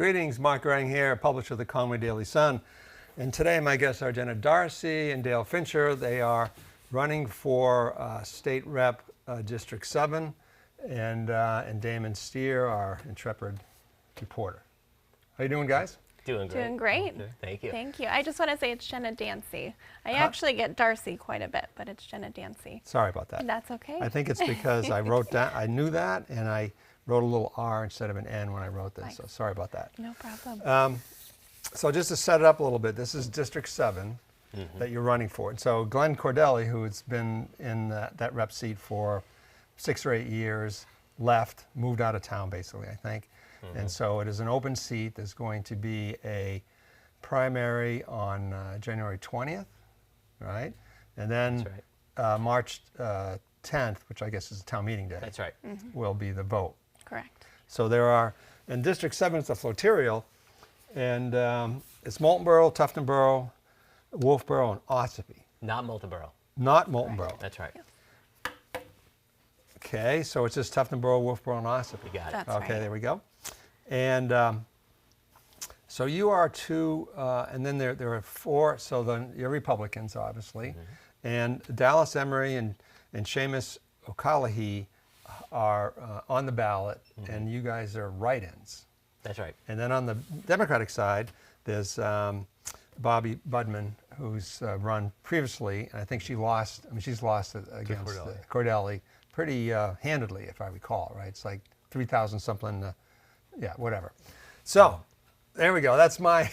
Greetings, Mark Goering here, publisher of the Conway Daily Sun. And today my guests are Jenna Dancy and Dale Fincher. They are running for State Rep District 7, and Damon Steer, our intrepid reporter. How you doing, guys? Doing great. Doing great. Thank you. Thank you. I just want to say it's Jenna Dancy. I actually get Darcy quite a bit, but it's Jenna Dancy. Sorry about that. That's okay. I think it's because I wrote down, I knew that, and I wrote a little R instead of an N when I wrote this, so sorry about that. No problem. So just to set it up a little bit, this is District 7 that you're running for. And so Glenn Cordelli, who's been in that rep seat for 6 or 8 years, left, moved out of town basically, I think. And so it is an open seat. There's going to be a primary on January 20th, right? And then That's right. March 10th, which I guess is a town meeting day. That's right. Will be the vote. Correct. So there are, in District 7, it's a flotarial, and it's Moultonborough, Tuftonboro, Wolfboro, and Ossipee. Not Moultonborough. Not Moultonborough. That's right. Okay, so it's just Tuftonboro, Wolfboro, and Ossipee. You got it. That's Okay, right. there we go. And so you are two, and then there are 4, so then you're Republicans, obviously. And Dallas Emery and Seamus O'Callaghy are on the ballot, and you guys are write-ins. That's right. And then on the Democratic side, there's Bobby Budman, who's run previously, and I think she lost, she's lost against Cordelli pretty handedly, if I recall, right? It's like 3,000 something, yeah, whatever. So, there we go, that's my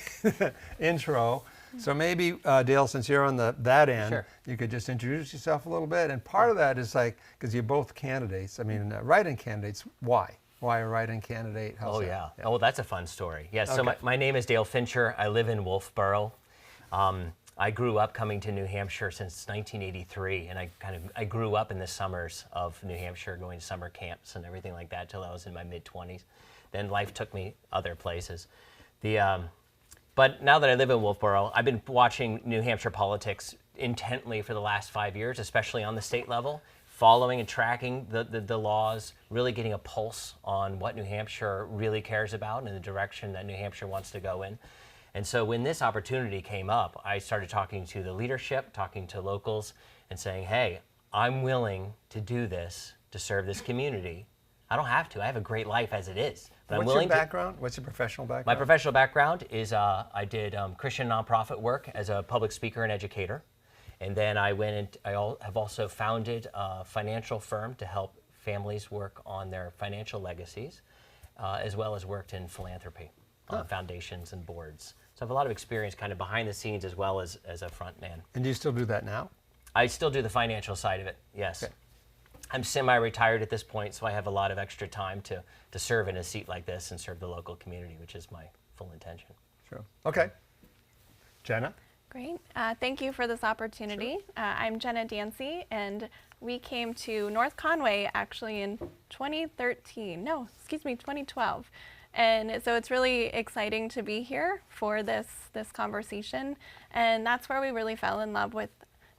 intro. So maybe, Dale, since you're on that end, Sure. you could just introduce yourself a little bit. And part of that is like, because you're both candidates, I mean, write-in candidates, why? Why a write-in candidate? How's Oh, that? yeah. Oh, that's a fun story. Yes, so Okay. my name is Dale Fincher. I live in Wolfboro. I grew up coming to New Hampshire since 1983, and I grew up in the summers of New Hampshire, going to summer camps and everything like that till I was in my mid-20s. Then life took me other places. But now that I live in Wolfboro, I've been watching New Hampshire politics intently for the last 5 years, especially on the state level, following and tracking the laws, really getting a pulse on what New Hampshire really cares about and the direction that New Hampshire wants to go in. And so when this opportunity came up, I started talking to the leadership, talking to locals, and saying, hey, I'm willing to do this to serve this community. I don't have to. I have a great life as it is. But I'm What's willing your background? What's your professional background? My professional background is I did Christian nonprofit work as a public speaker and educator. And then I have also founded a financial firm to help families work on their financial legacies, as well as worked in philanthropy on foundations and boards. So I have a lot of experience kind of behind the scenes as well as a front man. And do you still do that now? I still do the financial side of it, yes. Okay. I'm semi-retired at this point, so I have a lot of extra time to serve in a seat like this and serve the local community, which is my full intention. Sure. Okay. Jenna? Great. Thank you for this opportunity. I'm Jenna Dancy, and we came to North Conway actually in 2012. And so it's really exciting to be here for this conversation. And that's where we really fell in love with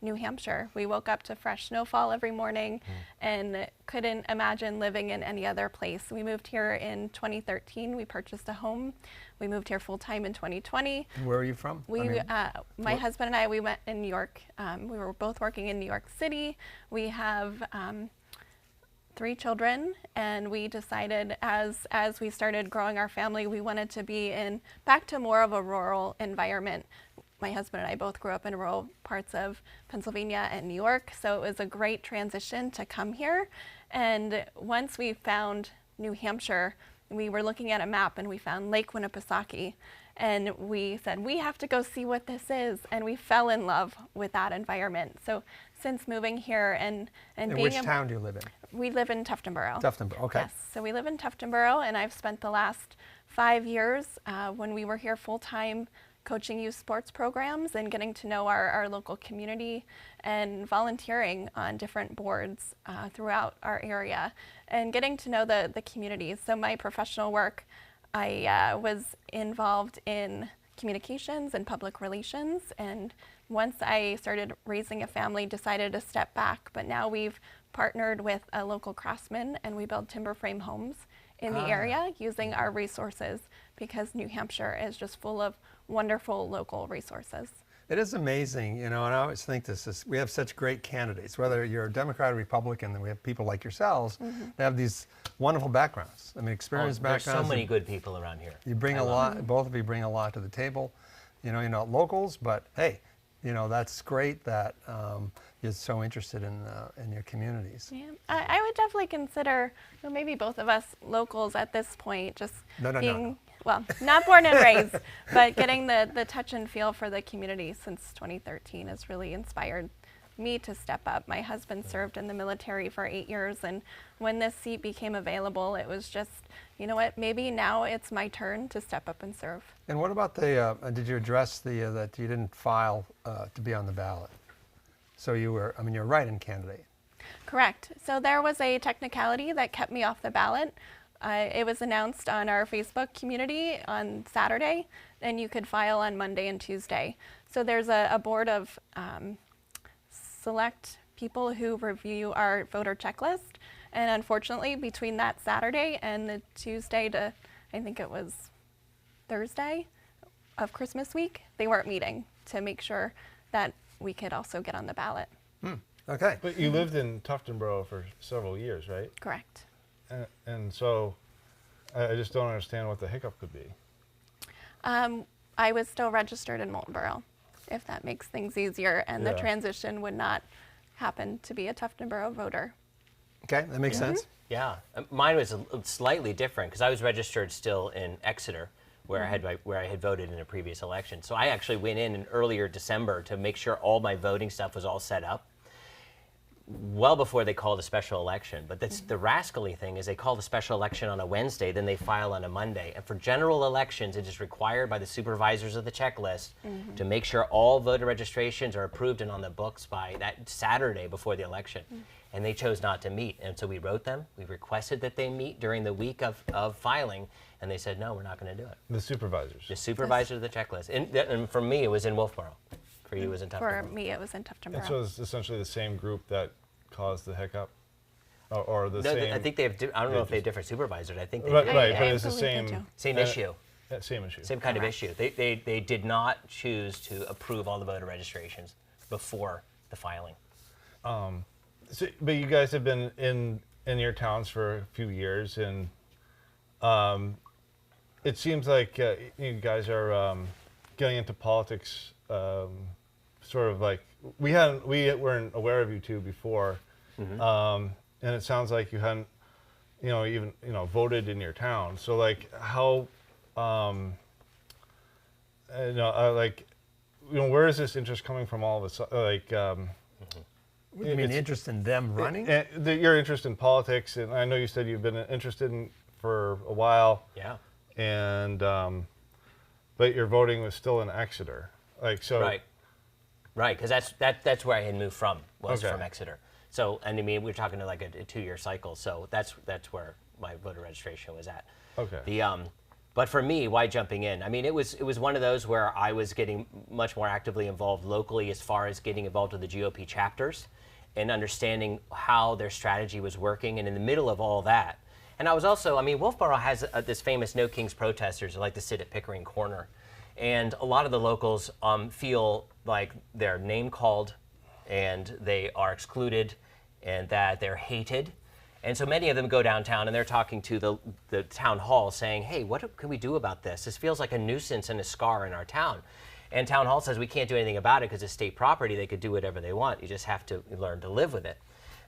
New Hampshire. We woke up to fresh snowfall every morning and couldn't imagine living in any other place. We moved here in 2013. We purchased a home. We moved here full time in 2020. Where are you from? My husband and I, we went in New York. We were both working in New York City. We have 3 children, and we decided as we started growing our family, we wanted to be back to more of a rural environment. My husband and I both grew up in rural parts of Pennsylvania and New York, so it was a great transition to come here. And once we found New Hampshire, we were looking at a map and we found Lake Winnipesaukee, and we said, we have to go see what this is, and we fell in love with that environment. So since moving here and being In which town do you live in? We live in Tuftonboro. Tuftonboro, okay. Yes, so we live in Tuftonboro, and I've spent the last 5 years when we were here full-time coaching youth sports programs and getting to know our local community and volunteering on different boards throughout our area and getting to know the communities. So my professional work, I was involved in communications and public relations, and once I started raising a family, decided to step back. But now we've partnered with a local craftsman, and we build timber frame homes in the area using our resources, because New Hampshire is just full of wonderful local resources. It is amazing, you know, and I always think this is, we have such great candidates, whether you're a Democrat or Republican, then we have people like yourselves that have these wonderful backgrounds. I mean, experienced There's backgrounds. so many good people around here. You bring a lot, both of you bring a lot to the table. You know, you're not locals, but hey, you know, that's great that you're so interested in your communities. Yeah, I would definitely consider, well, maybe both of us locals at this point, just being, well, not born and raised, but getting the touch and feel for the community since 2013 has really inspired me to step up. My husband served in the military for 8 years, and when this seat became available, it was just, you know what, maybe now it's my turn to step up and serve. And what about the, did you address the, that you didn't file to be on the ballot? So you were, I mean, you're a write-in candidate. Correct. So there was a technicality that kept me off the ballot. It was announced on our Facebook community on Saturday, and you could file on Monday and Tuesday. So there's a board of select people who review our voter checklist, and unfortunately between that Saturday and the Tuesday to, I think it was Thursday of Christmas week, they weren't meeting to make sure that we could also get on the ballot. Okay. But you lived in Tuftonboro for several years, right? Correct. And so I just don't understand what the hiccup could be. I was still registered in Moultonboro, if that makes things easier, and the transition would not happen to be a Tuftonboro voter. Okay, that makes sense. Yeah, mine was slightly different because I was registered still in Exeter, where I had voted in a previous election. So I actually went in earlier December to make sure all my voting stuff was all set up, well before they called a special election. But that's the rascally thing is they call the special election on a Wednesday, then they file on a Monday. And for general elections, it is required by the supervisors of the checklist to make sure all voter registrations are approved and on the books by that Saturday before the election. And they chose not to meet. And so we wrote them, we requested that they meet during the week of filing, and they said, no, we're not going to do it. The supervisors. The supervisor of the checklist. And for me, it was in Wolfboro. For you, it was in Tuftonboro. For me, it was in Tuftonboro. And so it's essentially the same group that caused the hiccup? Or the No, same? I think they have, I don't know if they have different supervisors. I think they Right, do. right, but I it's the believe they same. do. Same issue. Same issue. Same kind of Correct. issue. They did not choose to approve all the voter registrations before the filing. So, but you guys have been in your towns for a few years, and it seems like you guys are getting into politics. Sort of like we weren't aware of you two before, and it sounds like you hadn't, even voted in your town. So like how, where is this interest coming from? All of a sudden, like. What do you mean interest in them running? Your interest in politics, and I know you said you've been interested in for a while. Yeah. And but your voting was still in Exeter, like so. Right, because that's where I had moved from, was Okay. from Exeter. So, and I mean, we're talking like a 2-year cycle. So that's where my voter registration was at. Okay. But for me, why jumping in? I mean, it was one of those where I was getting much more actively involved locally as far as getting involved with the GOP chapters and understanding how their strategy was working. And in the middle of all that, and I was also, I mean, Wolfboro has this famous No Kings protesters who like to sit at Pickering Corner. And a lot of the locals feel like they're name called and they are excluded and that they're hated. And so many of them go downtown and they're talking to the town hall saying, hey, what can we do about this? This feels like a nuisance and a scar in our town. And town hall says we can't do anything about it because it's state property. They could do whatever they want. You just have to learn to live with it.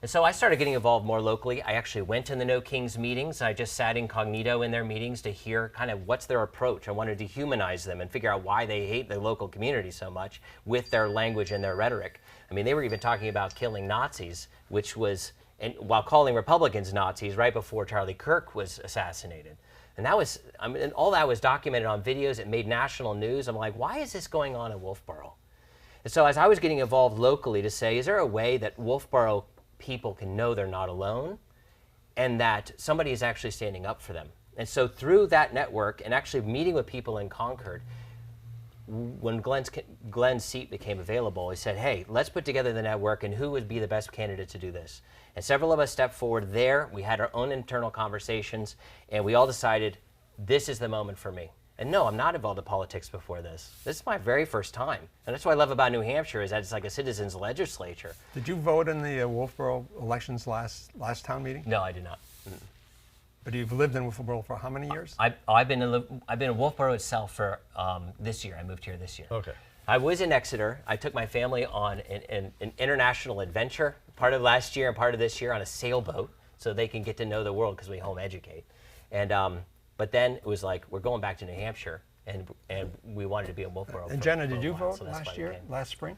And so I started getting involved more locally. I actually went to the No Kings meetings. I just sat incognito in their meetings to hear kind of what's their approach. I wanted to humanize them and figure out why they hate the local community so much with their language and their rhetoric. I mean, they were even talking about killing Nazis, which was, and while calling Republicans Nazis right before Charlie Kirk was assassinated. And that was, I mean, and all that was documented on videos. It made national news. I'm like, why is this going on in Wolfboro? And so as I was getting involved locally to say, is there a way that Wolfboro people can know they're not alone and that somebody is actually standing up for them? And so through that network and actually meeting with people in Concord, when Glenn's seat became available, he said, hey, let's put together the network and who would be the best candidate to do this. And several of us stepped forward there. We had our own internal conversations, and we all decided this is the moment for me. And no, I'm not involved in politics before this. This is my very first time. And that's what I love about New Hampshire is that it's like a citizens' legislature. Did you vote in the Wolfboro elections last town meeting? No, I did not. But you've lived in Wolfboro for how many years? I've been in Wolfboro itself for this year. I moved here this year. Okay. I was in Exeter. I took my family on an international adventure, part of last year and part of this year on a sailboat, so they can get to know the world because we home educate. And but then it was like we're going back to New Hampshire, and we wanted to be in Wolfboro. And Jenna, did you while, vote so that's why last we year, came. last spring,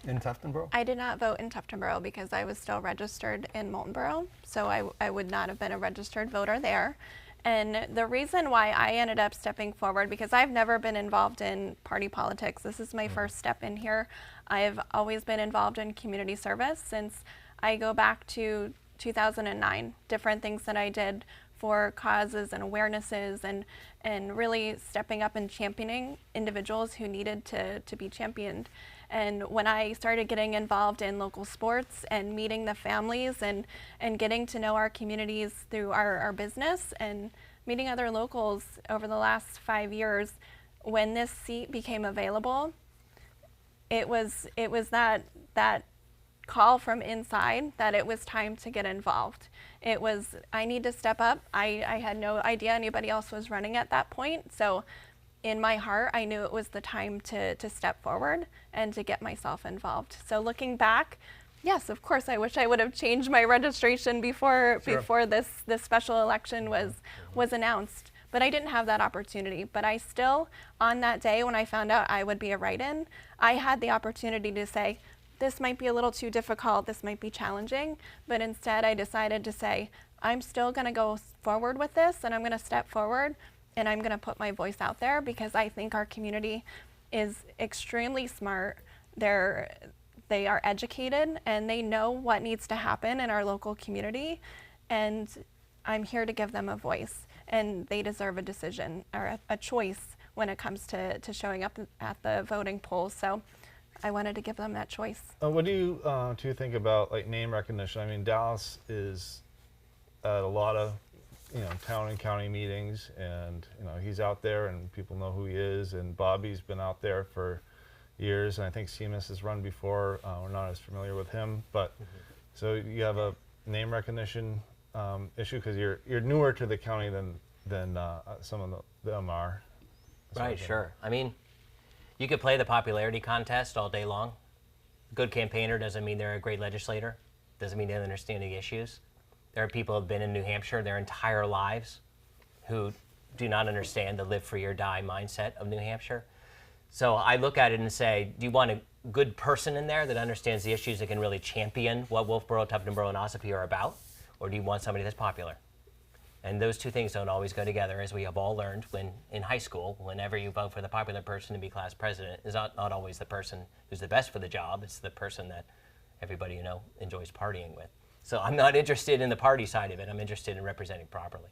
in Tuftonboro? I did not vote in Tuftonboro because I was still registered in Moultonboro, so I would not have been a registered voter there. And the reason why I ended up stepping forward, because I've never been involved in party politics. This is my first step in here. I've always been involved in community service since I go back to 2009, different things that I did for causes and awarenesses and really stepping up and championing individuals who needed to be championed. And when I started getting involved in local sports and meeting the families and getting to know our communities through our business and meeting other locals over the last 5 years, when this seat became available, it was that call from inside that it was time to get involved. It was, I need to step up. I had no idea anybody else was running at that point. So in my heart, I knew it was the time to step forward and to get myself involved. So looking back, yes, of course, I wish I would have changed my registration before this special election was announced. But I didn't have that opportunity. But I still, on that day when I found out I would be a write-in, I had the opportunity to say, this might be a little too difficult, this might be challenging, but instead I decided to say, I'm still gonna go forward with this and I'm gonna step forward and I'm gonna put my voice out there because I think our community is extremely smart. They are educated and they know what needs to happen in our local community, and I'm here to give them a voice, and they deserve a decision or a choice when it comes to showing up at the voting polls. So I wanted to give them that choice. What do you think about like name recognition? I mean, Dallas is at a lot of town and county meetings, and he's out there and people know who he is. And Bobby's been out there for years, and I think Seamus has run before. We're not as familiar with him, but so you have a name recognition issue because you're newer to the county than some of them are. Right, sure. I mean, you could play the popularity contest all day long. A good campaigner doesn't mean they're a great legislator. Doesn't mean they understand the issues. There are people who have been in New Hampshire their entire lives who do not understand the live free or die mindset of New Hampshire. So I look at it and say, do you want a good person in there that understands the issues that can really champion what Wolfboro, Tuftonboro, and Ossipee are about? Or do you want somebody that's popular? And those two things don't always go together, as we have all learned when in high school. Whenever you vote for the popular person to be class president, is not always the person who's the best for the job. It's the person that everybody enjoys partying with. So I'm not interested in the party side of it. I'm interested in representing properly.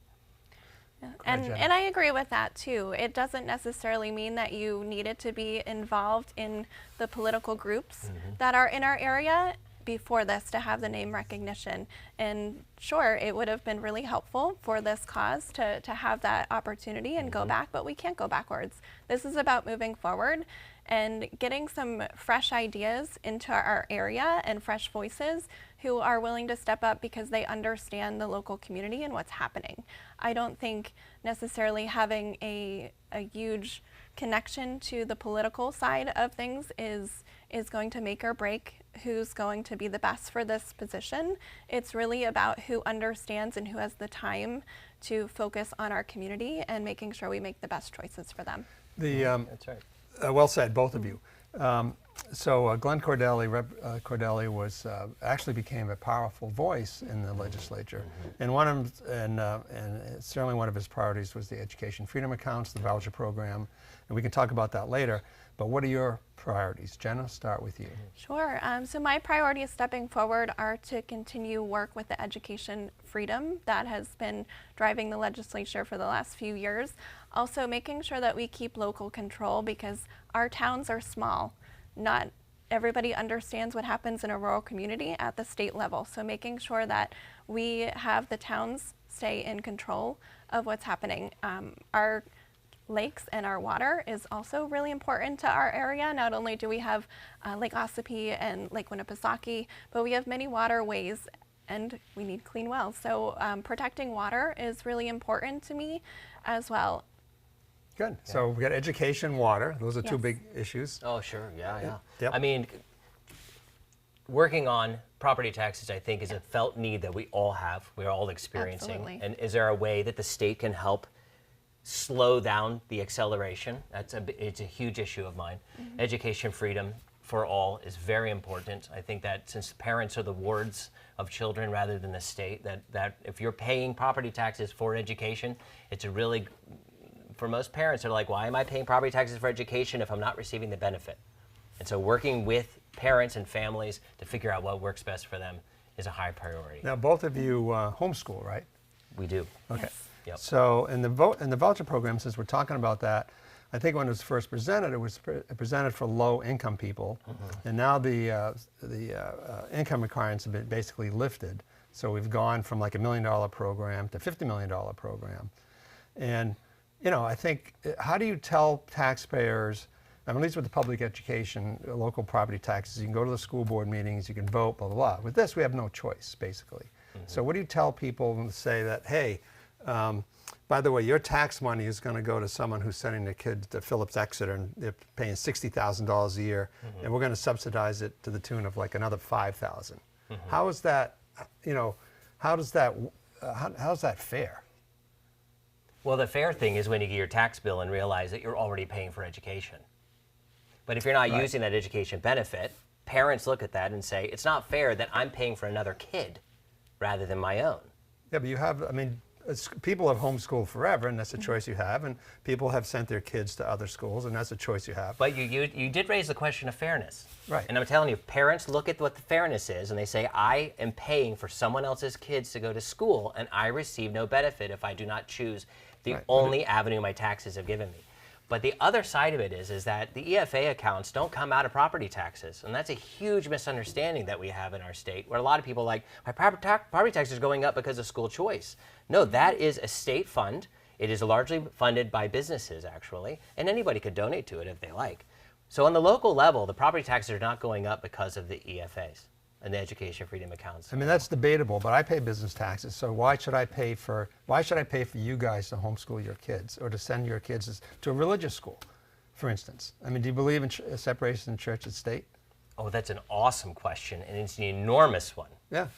Yeah. And I agree with that too. It doesn't necessarily mean that you needed to be involved in the political groups that are in our area before this to have the name recognition. And sure, it would have been really helpful for this cause to have that opportunity and go back, but we can't go backwards. This is about moving forward and getting some fresh ideas into our area and fresh voices who are willing to step up because they understand the local community and what's happening. I don't think necessarily having a huge connection to the political side of things is going to make or break who's going to be the best for this position. It's really about who understands and who has the time to focus on our community and making sure we make the best choices for them. That's right. Well said, both of you. So Glenn Cordelli, Cordelli was actually became a powerful voice in the legislature, and certainly one of his priorities was the education freedom accounts, the voucher program, and we can talk about that later. But what are your priorities? Jenna, start with you. Sure. So my priorities stepping forward are to continue work with the education freedom that has been driving the legislature for the last few years. Also making sure that we keep local control, because our towns are small. Not everybody understands what happens in a rural community at the state level. So making sure that we have the towns stay in control of what's happening. Our lakes and our water is also really important to our area. Not only do we have Lake Ossipee and Lake Winnipesaukee, but we have many waterways and we need clean wells. So protecting water is really important to me as well. Good. Yeah. So we've got education, water. Those are two Yes. big issues. Oh, sure. Yeah. Yep. I mean, working on property taxes, I think, is a felt need that we all have. We're all experiencing. Absolutely. And is there a way that the state can help slow down the acceleration? It's a huge issue of mine. Education freedom for all is very important. I think that since parents are the wards of children rather than the state, that if you're paying property taxes for education, it's a really, for most parents, they're like, why am I paying property taxes for education if I'm not receiving the benefit? And so working with parents and families to figure out what works best for them is a high priority. Now, both of you homeschool, right? We do. Okay. Yes. Yep. So in the voucher program, since we're talking about that, I think when it was first presented, it was presented for low-income people, and now the income requirements have been basically lifted. So we've gone from like $1 million program to $50 million program, and I think, how do you tell taxpayers? I mean, at least with the public education, local property taxes, you can go to the school board meetings, you can vote, blah blah blah. With this, we have no choice, basically. So what do you tell people and say that, hey? By the way, your tax money is going to go to someone who's sending their kids to Phillips Exeter and they're paying $60,000 a year, and we're going to subsidize it to the tune of like another $5,000. How is that? How's that fair? Well, the fair thing is when you get your tax bill and realize that you're already paying for education. But if you're not Right. using that education benefit, parents look at that and say, it's not fair that I'm paying for another kid rather than my own. Yeah, but you have, I mean, people have homeschooled forever, and that's a choice you have, and people have sent their kids to other schools, and that's a choice you have. But you did raise the question of fairness. Right. And I'm telling you, parents look at what the fairness is, and they say, I am paying for someone else's kids to go to school, and I receive no benefit if I do not choose the Right. only avenue my taxes have given me. But the other side of it is that the EFA accounts don't come out of property taxes. And that's a huge misunderstanding that we have in our state, where a lot of people are like, my property taxes are going up because of school choice. No, that is a state fund. It is largely funded by businesses, actually, and anybody could donate to it if they like. So on the local level, the property taxes are not going up because of the EFAs and the education freedom accounts. I mean, that's debatable, but I pay business taxes, so why should I pay for you guys to homeschool your kids or to send your kids to a religious school, for instance? I mean, do you believe in separation of church and state? Oh, that's an awesome question, and it's an enormous one. Yeah.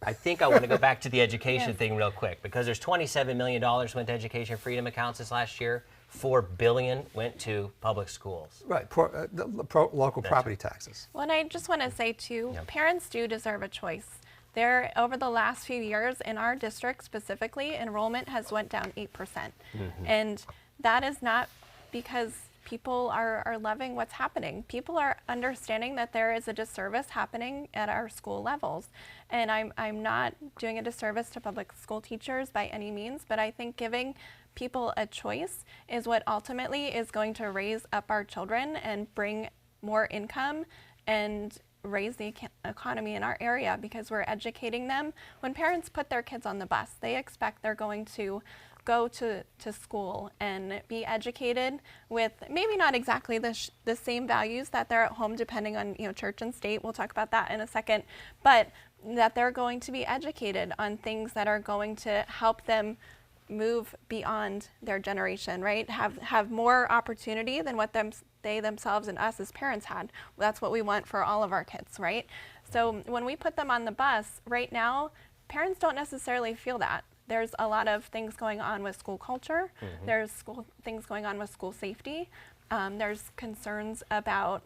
I think I want to go back to the education thing real quick, because there's $27 million went to education freedom accounts this last year. $4 billion went to public schools. Right, local property taxes. Well, and I just want to say too, parents do deserve a choice. Over the last few years in our district specifically, enrollment has went down 8%. And that is not because people are loving what's happening. People are understanding that there is a disservice happening at our school levels. And I'm not doing a disservice to public school teachers by any means, but I think giving people a choice is what ultimately is going to raise up our children and bring more income and raise the economy in our area, because we're educating them. When parents put their kids on the bus, they expect they're going to go to school and be educated with maybe not exactly the same values that they're at home, depending on church and state. We'll talk about that in a second, but that they're going to be educated on things that are going to help them move beyond their generation, right? Have more opportunity than what they themselves and us as parents had. That's what we want for all of our kids, right? So when we put them on the bus, right now, parents don't necessarily feel that. There's a lot of things going on with school culture. There's things going on with school safety. There's concerns about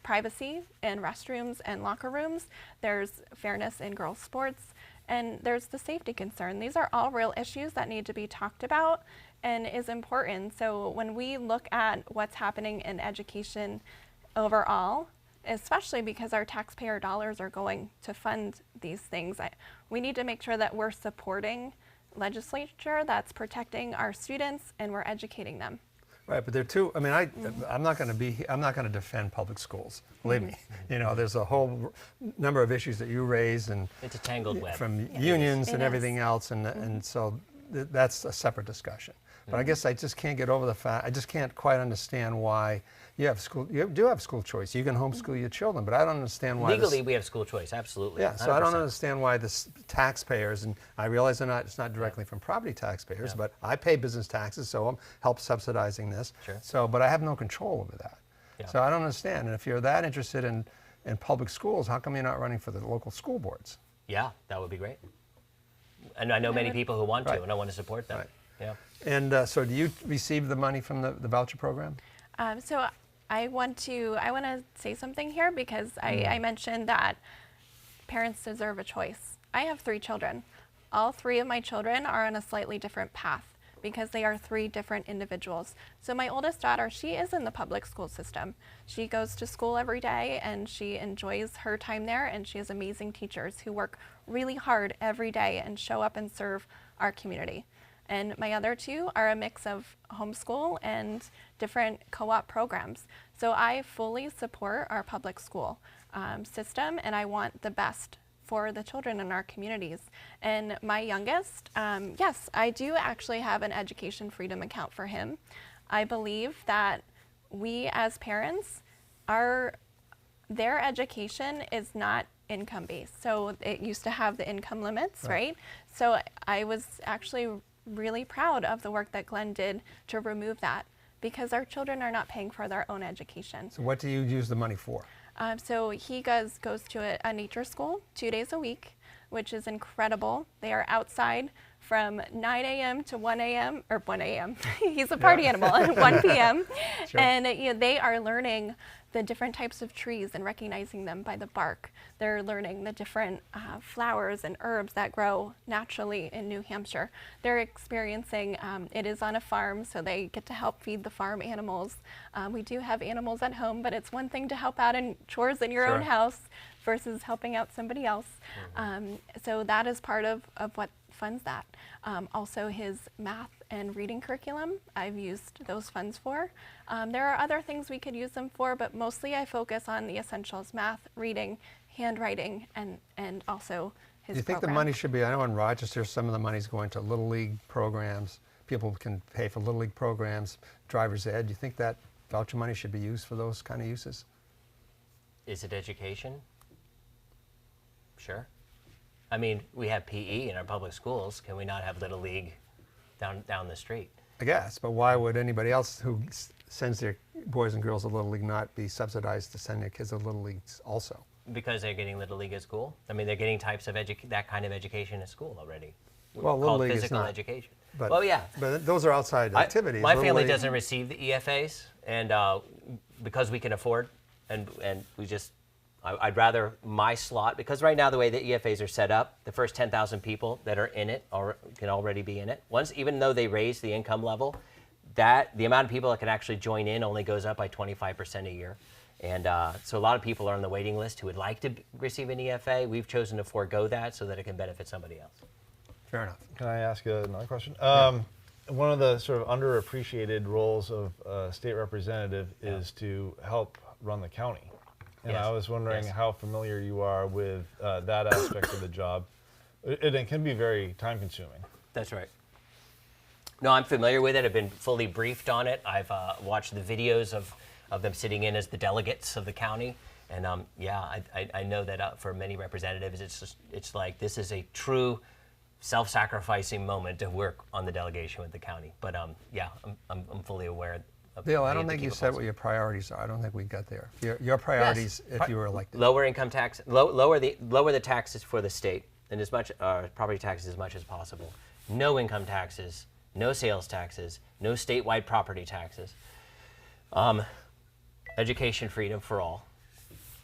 privacy in restrooms and locker rooms. There's fairness in girls' sports. And there's the safety concern. These are all real issues that need to be talked about and is important. So when we look at what's happening in education overall, especially because our taxpayer dollars are going to fund these things, we need to make sure that we're supporting legislature that's protecting our students and we're educating them. Right, but there are two. I mean, I'm not going to defend public schools. Believe me. You know, there's a whole number of issues that you raise, and It's a tangled web. from unions It and is. everything else, and so that's a separate discussion. But I guess I just can't get over the fact. I just can't quite understand why you do have school choice. You can homeschool your children, but I don't understand why Legally, we have school choice, absolutely. Yeah, so I don't 100%. understand why the taxpayers, and I realize it's not directly from property taxpayers, but I pay business taxes, so I'm help subsidizing this. Sure. So, but I have no control over that. Yeah. So I don't understand. And if you're that interested in public schools, how come you're not running for the local school boards? Yeah, that would be great. And I know many people who want to, Right. and I want to support them. Right. Yeah. And so do you receive the money from the voucher program? So I want to say something here because I mentioned that parents deserve a choice. I have 3 children. All 3 of my children are on a slightly different path because they are 3 different individuals. So my oldest daughter, she is in the public school system. She goes to school every day and she enjoys her time there, and she has amazing teachers who work really hard every day and show up and serve our community. And my other 2 are a mix of homeschool and different co-op programs. So I fully support our public school system, and I want the best for the children in our communities. And my youngest, yes, I do actually have an education freedom account for him. I believe that we as parents, their education is not income based. So it used to have the income limits, right? So I was actually really proud of the work that Glenn did to remove that, because our children are not paying for their own education. So what do you use the money for? So he goes to a nature school 2 days a week, which is incredible. They are outside from 9 a.m. to 1 a.m. or 1 a.m. He's a party animal at 1 p.m. Sure. And they are learning the different types of trees and recognizing them by the bark. They're learning the different flowers and herbs that grow naturally in New Hampshire. They're experiencing, it is on a farm, so they get to help feed the farm animals. We do have animals at home, but it's one thing to help out in chores in your own house versus helping out somebody else. So that is part of what funds that. Also his math and reading curriculum, I've used those funds for. There are other things we could use them for, but mostly I focus on the essentials: math, reading, handwriting, and also his Do you think program. the money should be, I know in Rochester some of the money's going to Little League programs. People can pay for Little League programs, driver's ed. Do you think that voucher money should be used for those kind of uses? Is it education? Sure. I mean, we have PE in our public schools. Can we not have Little League down the street? I guess, but why would anybody else who sends their boys and girls to Little League not be subsidized to send their kids to Little Leagues also? Because they're getting Little League at school. I mean, they're getting types of that kind of education at school already. Well, Little called League is physical not. education. But, well, yeah. But those are outside activities. My Little family League- doesn't receive the EFAs, and because we can afford, and we just, I'd rather my slot, because right now the way the EFAs are set up, the first 10,000 people that are in it can already be in it. Once, even though they raise the income level, the amount of people that can actually join in only goes up by 25% a year. And so a lot of people are on the waiting list who would like to receive an EFA. We've chosen to forego that so that it can benefit somebody else. Fair enough. Can I ask another question? One of the sort of underappreciated roles of a state representative is to help run the county. And Yes. I was wondering Yes. how familiar you are with that aspect of the job. It can be very time consuming. That's right. No, I'm familiar with it. I've been fully briefed on it. I've watched the videos of them sitting in as the delegates of the county. And I know that for many representatives, it's like this is a true self-sacrificing moment to work on the delegation with the county. But I'm fully aware of Bill, I we don't have to think you keep a said pulse. what your priorities are. I don't think we got there. Your priorities, if you were elected. Lower income tax, lower the taxes for the state, and as much property taxes as much as possible. No income taxes, no sales taxes, no statewide property taxes. Education freedom for all.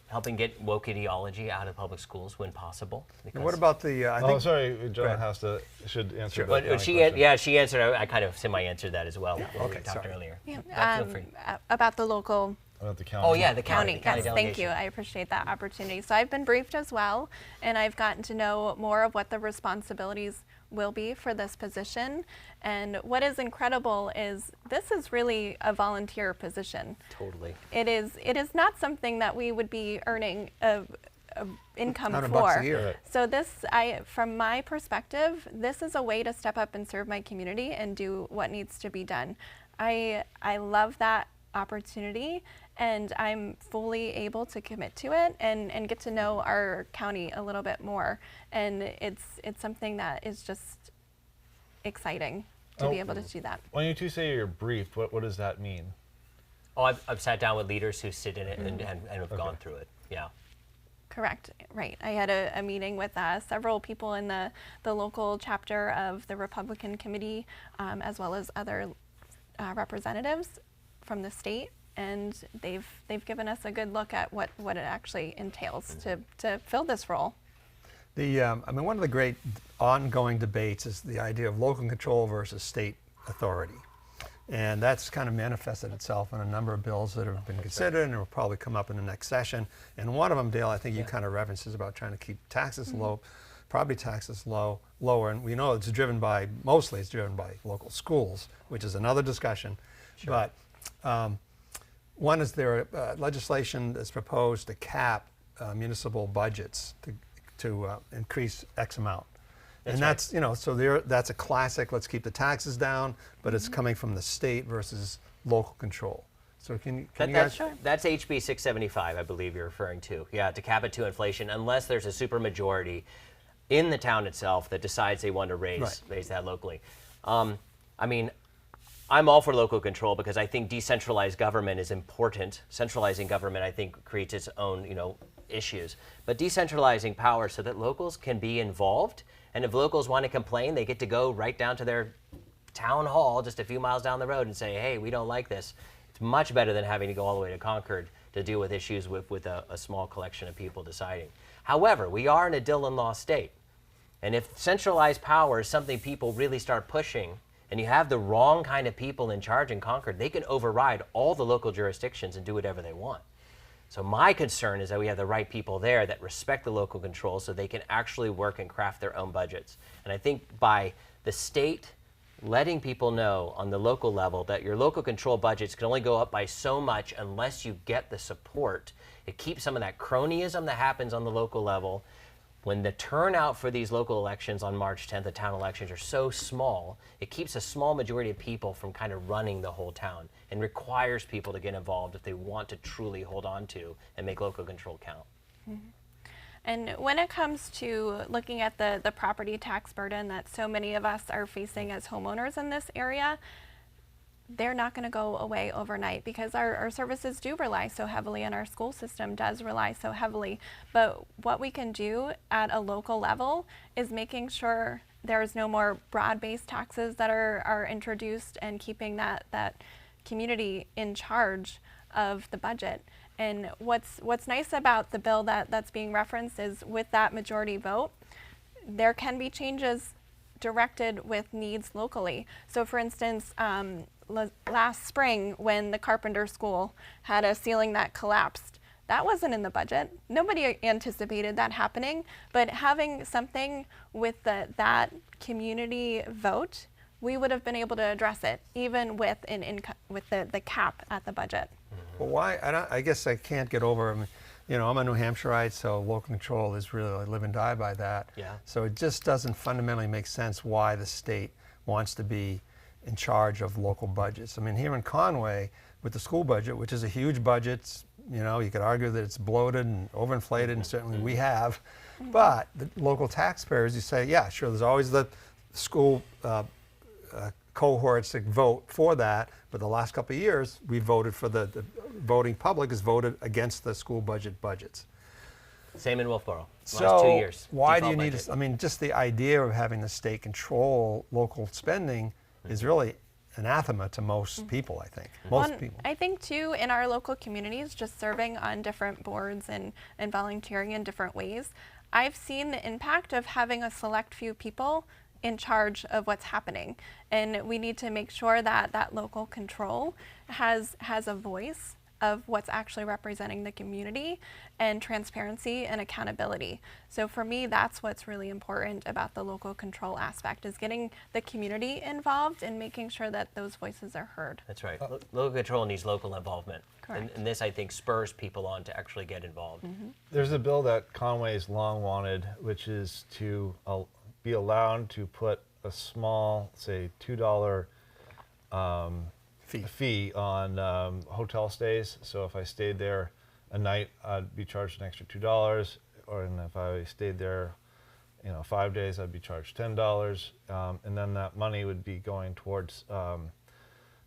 Helping get woke ideology out of public schools when possible. And what about the? I Oh, think, sorry, Jenna ahead. should answer that. But county she question. answered. I kind of semi-answered that as well. When Okay, we talked sorry. earlier. Yeah, Feel free. about the local About the county. Oh yeah, the county. county Yes, thank delegation. you. I appreciate that opportunity. So I've been briefed as well, and I've gotten to know more of what the responsibilities will be for this position. And what is incredible is this is really a volunteer position. Totally. It is not something that we would be earning a income $100 for. a year. So from my perspective, this is a way to step up and serve my community and do what needs to be done. I love that opportunity, and I'm fully able to commit to it and get to know our county a little bit more. And it's something that is just exciting to be able to do that. When you two say you're briefed, what does that mean? Oh, I've sat down with leaders who sit in it and have gone through it. Yeah. Correct, right. I had a meeting with several people in the local chapter of the Republican Committee, as well as other representatives from the state, and they've given us a good look at what it actually entails to fill this role. One of the great ongoing debates is the idea of local control versus state authority. And that's kind of manifested itself in a number of bills that have been considered and will probably come up in the next session. And one of them, Dale, I think you kind of referenced, is about trying to keep taxes low, property taxes lower. And we know it's driven by local schools, which is another discussion. Sure. But one is there legislation that's proposed to cap municipal budgets to increase X amount. That's a classic, let's keep the taxes down, but it's coming from the state versus local control. So can you guys? Sure. That's HB 675, I believe you're referring to. Yeah, to cap it to inflation, unless there's a supermajority in the town itself that decides they want to raise that locally. I'm all for local control because I think decentralized government is important. Centralizing government, I think, creates its own, issues. But decentralizing power so that locals can be involved, and if locals want to complain, they get to go right down to their town hall just a few miles down the road and say, hey, we don't like this. It's much better than having to go all the way to Concord to deal with issues with a small collection of people deciding. However, we are in a Dillon law state. And if centralized power is something people really start pushing, and you have the wrong kind of people in charge in Concord, they can override all the local jurisdictions and do whatever they want. So my concern is that we have the right people there that respect the local control so they can actually work and craft their own budgets. And I think by the state letting people know on the local level that your local control budgets can only go up by so much unless you get the support, it keeps some of that cronyism that happens on the local level. When the turnout for these local elections on March 10th, the town elections, are so small, it keeps a small majority of people from kind of running the whole town and requires people to get involved if they want to truly hold on to and make local control count. Mm-hmm. And when it comes to looking at the property tax burden that so many of us are facing as homeowners in this area, they're not going to go away overnight because our services do rely so heavily and our school system does rely so heavily. But what we can do at a local level is making sure there's no more broad-based taxes that are introduced and keeping that community in charge of the budget. And what's nice about the bill that's being referenced is with that majority vote, there can be changes directed with needs locally. So for instance, last spring when the Carpenter School had a ceiling that collapsed, that wasn't in the budget. Nobody anticipated that happening, but having something with that community vote, we would have been able to address it even with the cap at the budget. Well, why? I guess I can't get over. I'm a New Hampshireite, so local control is really, I live and die by that. Yeah. So it just doesn't fundamentally make sense why the state wants to be in charge of local budgets. Here in Conway, with the school budget, which is a huge budget, you could argue that it's bloated and overinflated, and certainly we have. But the local taxpayers, you say, yeah, sure, there's always the school cohorts that vote for that, but the last couple of years, we voted for the voting public has voted against the school budgets. Same in Wolfboro. So last 2 years. Why do you need budget. just the idea of having the state control local spending is really anathema to most people, I think. Most people. I think too, in our local communities, just serving on different boards and volunteering in different ways, I've seen the impact of having a select few people in charge of what's happening. And we need to make sure that that local control has a voice of what's actually representing the community, and transparency and accountability. So for me, that's what's really important about the local control aspect, is getting the community involved and making sure that those voices are heard. That's right. Local control needs local involvement. Correct. And this, I think, spurs people on to actually get involved. There's a bill that Conway's long wanted, which is to be allowed to put a small, say, $2 fee on hotel stays. So if I stayed there a night, I'd be charged an extra $2, and if I stayed there, 5 days, I'd be charged $10, and then that money would be going towards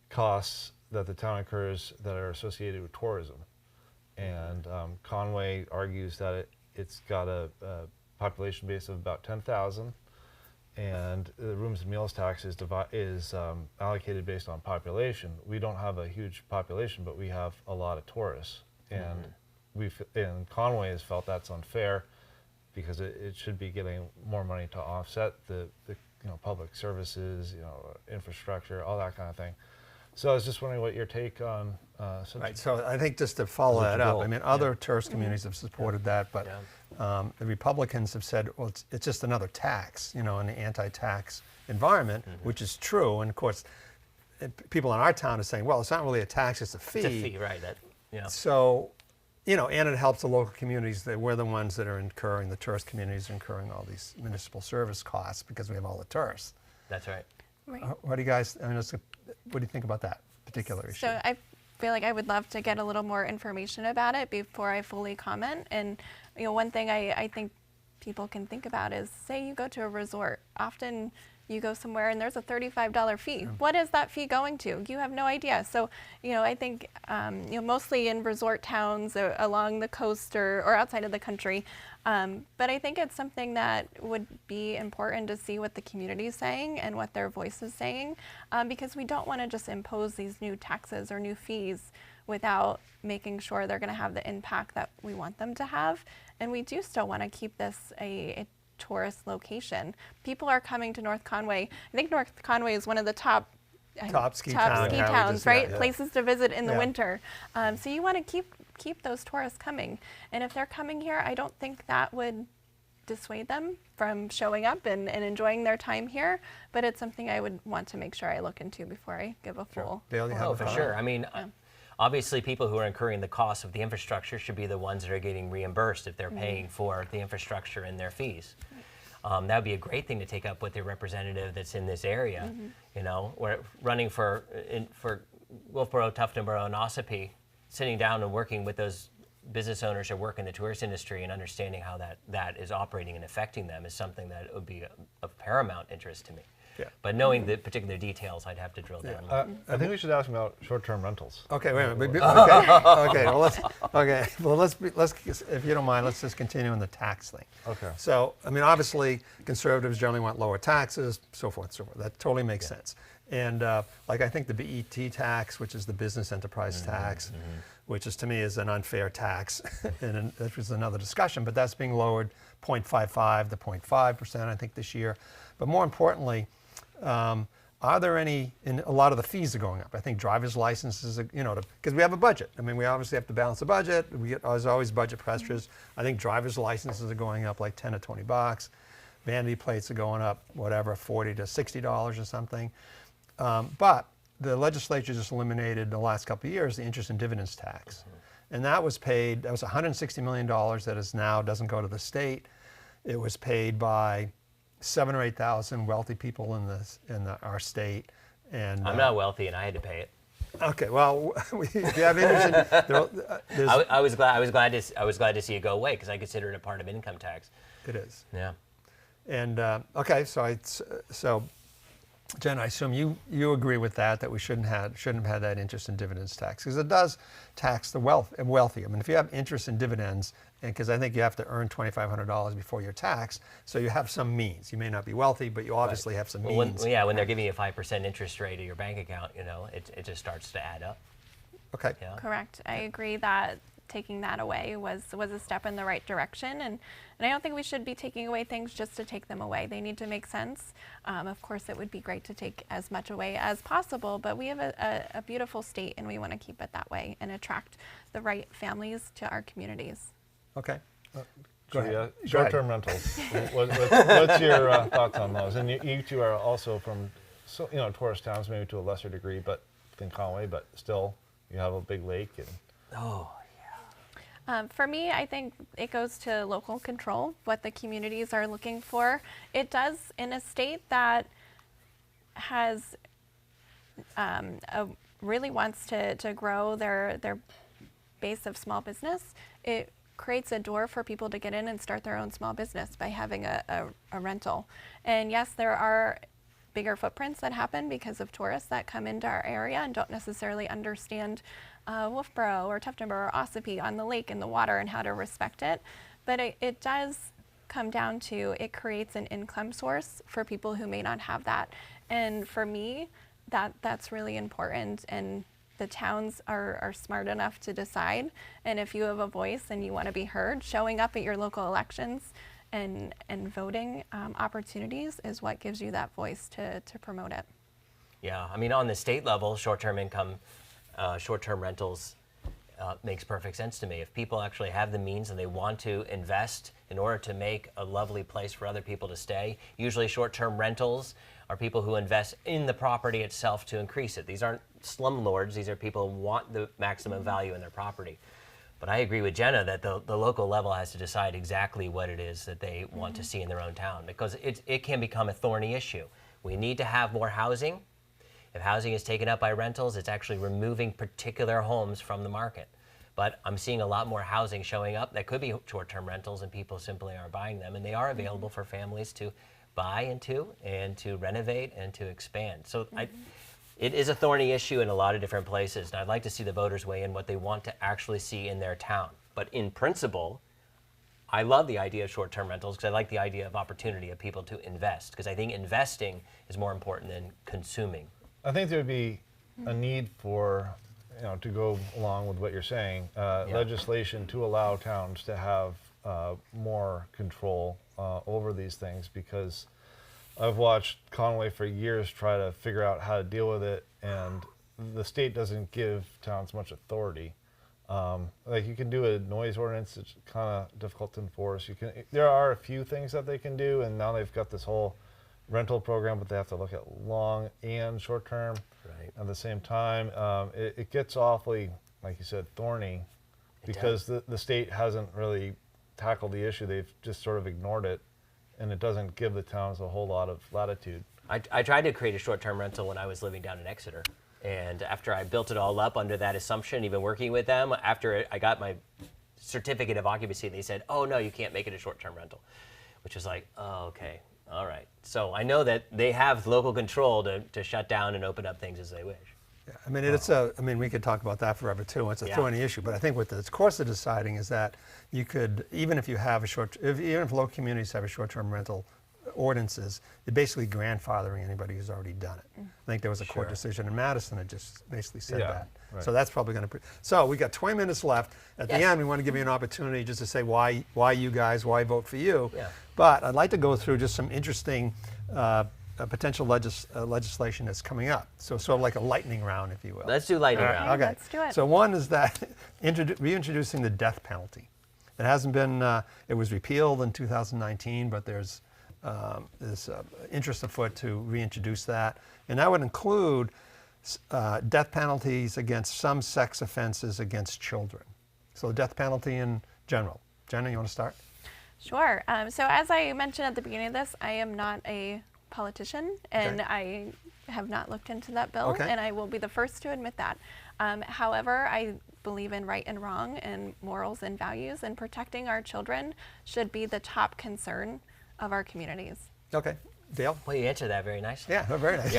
costs that the town incurs that are associated with tourism. And Conway argues that it's got a population base of about 10,000, and the rooms and meals tax is allocated based on population. We don't have a huge population, but we have a lot of tourists, and and Conway has felt that's unfair because it should be getting more money to offset the public services, infrastructure, all that kind of thing. So I was just wondering what your take on Right. So I think just to follow that up, I mean, other tourist communities have supported that, but the Republicans have said, well, it's just another tax, in the anti-tax environment, which is true. And of course, people in our town are saying, well, it's not really a tax, it's a fee. It's a fee, right? So, and it helps the local communities. We're the ones that are incurring, the tourist communities are incurring all these municipal service costs because we have all the tourists. That's right. Right. What do you guys, what do you think about that particular issue? So I feel like I would love to get a little more information about it before I fully comment. And one thing I think people can think about is, say you go to a resort. Often you go somewhere and there's a $35 fee. What is that fee going to? You have no idea. So, I think, mostly in resort towns along the coast or outside of the country. But I think it's something that would be important to see what the community is saying and what their voice is saying, because we don't want to just impose these new taxes or new fees without making sure they're going to have the impact that we want them to have. And we do still want to keep this a tourist location. People are coming to North Conway. I think North Conway is one of the top ski towns, right? Yeah. Places to visit in the winter. So you want to keep those tourists coming. And if they're coming here, I don't think that would dissuade them from showing up and enjoying their time here. But it's something I would want to make sure I look into before I give a full. Dale, you have a for comment? sure. I mean, obviously, people who are incurring the cost of the infrastructure should be the ones that are getting reimbursed if they're paying for the infrastructure and their fees. That would be a great thing to take up with their representative that's in this area. We're running for Wolfboro, Tuftonboro, and Ossipee, sitting down and working with those business owners who work in the tourist industry and understanding how that is operating and affecting them is something that would be of paramount interest to me. Yeah. But knowing the particular details, I'd have to drill down. I think we should ask him about short-term rentals. Okay, wait a minute. Okay, well, let's if you don't mind, let's just continue on the tax thing. Okay. So, I mean, obviously, conservatives generally want lower taxes, so forth, so forth. That totally makes sense. And I think the BET tax, which is the business enterprise tax, which is to me is an unfair tax, and this was another discussion, but that's being lowered 0.55 to 0.5%, I think, this year. But more importantly, are there any, and a lot of the fees are going up. I think driver's licenses, because we have a budget. I mean, we obviously have to balance the budget. There's always budget pressures. I think driver's licenses are going up like 10 to 20 bucks. Vanity plates are going up, whatever, $40 to $60 or something. But the legislature just eliminated in the last couple of years the interest and dividends tax. And that was $160 million that is now doesn't go to the state. It was paid by 7,000 or 8,000 wealthy people in our state, and I'm not wealthy, and I had to pay it. Okay, well, if you have interest, I was glad to see it go away because I consider it a part of income tax. It is. Yeah. And okay, so Jen, I assume you agree with that we shouldn't have had that interest and dividends tax because it does tax the wealthy. I mean, if you have interest and dividends, and because I think you have to earn $2,500 before you're taxed, so you have some means. You may not be wealthy, but you obviously have some means. When they're giving you a 5% interest rate of your bank account, it just starts to add up. Okay. Yeah. Correct. I agree that taking that away was a step in the right direction. And I don't think we should be taking away things just to take them away. They need to make sense. Of course, it would be great to take as much away as possible, but we have a beautiful state, and we want to keep it that way and attract the right families to our communities. Okay. Go ahead. Go ahead. Short-term rentals. What's your thoughts on those? And you two are also from, tourist towns, maybe to a lesser degree, but than Conway, but still, you have a big lake. And for me, I think it goes to local control, what the communities are looking for. It does, in a state that has really wants to grow their base of small business, it creates a door for people to get in and start their own small business by having a rental. And yes, there are bigger footprints that happen because of tourists that come into our area and don't necessarily understand Wolfboro or Tuftonboro or Ossipee on the lake and the water and how to respect it. But it does come down to, it creates an income source for people who may not have that. And for me, that's really important. And the towns are smart enough to decide. And if you have a voice and you want to be heard, showing up at your local elections and voting opportunities is what gives you that voice to promote it. Yeah, I mean, on the state level, short-term rentals makes perfect sense to me. If people actually have the means and they want to invest in order to make a lovely place for other people to stay, usually short-term rentals are people who invest in the property itself to increase it. These aren't slumlords. These are people who want the maximum value in their property. But I agree with Jenna that the local level has to decide exactly what it is that they want to see in their own town, because it can become a thorny issue. We need to have more housing. If housing is taken up by rentals, it's actually removing particular homes from the market. But I'm seeing a lot more housing showing up that could be short-term rentals, and people simply aren't buying them, and they are available for families to buy into and to renovate and to expand. So it is a thorny issue in a lot of different places, and I'd like to see the voters weigh in what they want to actually see in their town. But in principle, I love the idea of short-term rentals because I like the idea of opportunity of people to invest, because I think investing is more important than consuming. I think there would be a need for, to go along with what you're saying, legislation to allow towns to have more control over these things, because I've watched Conway for years try to figure out how to deal with it, and the state doesn't give towns much authority. Like, you can do a noise ordinance, it's kind of difficult to enforce. There are a few things that they can do, and now they've got this whole rental program, but they have to look at long and short term at the same time. It gets awfully, like you said, thorny, because the state hasn't really tackled the issue. They've just sort of ignored it, and it doesn't give the towns a whole lot of latitude. I tried to create a short-term rental when I was living down in Exeter. And after I built it all up under that assumption, even working with them, after I got my certificate of occupancy, they said, oh, no, you can't make it a short-term rental, which was like, oh, okay, all right. So I know that they have local control to shut down and open up things as they wish. Yeah, I mean, we could talk about that forever too. It's a thorny issue, but I think what the course of deciding is that you could, even if local communities have a short-term rental ordinances, they're basically grandfathering anybody who's already done it. I think there was a court decision in Madison that just basically said that. Right. So that's probably going to. So we got 20 minutes left. At the end, we want to give you an opportunity just to say why you guys, why vote for you. Yeah. But I'd like to go through just some interesting potential legislation that's coming up. So sort of like a lightning round, if you will. Let's do lightning round. Okay. Let's do it. So one is that reintroducing the death penalty. It hasn't been. It was repealed in 2019, but there's interest afoot to reintroduce that, and that would include death penalties against some sex offenses against children. So the death penalty in general. Jenna, you want to start? Sure. So as I mentioned at the beginning of this, I am not a politician, and I have not looked into that bill, and I will be the first to admit that. However, I believe in right and wrong and morals and values, and protecting our children should be the top concern of our communities. Okay. Dale? Well, you answered that very nicely. Yeah, very nice.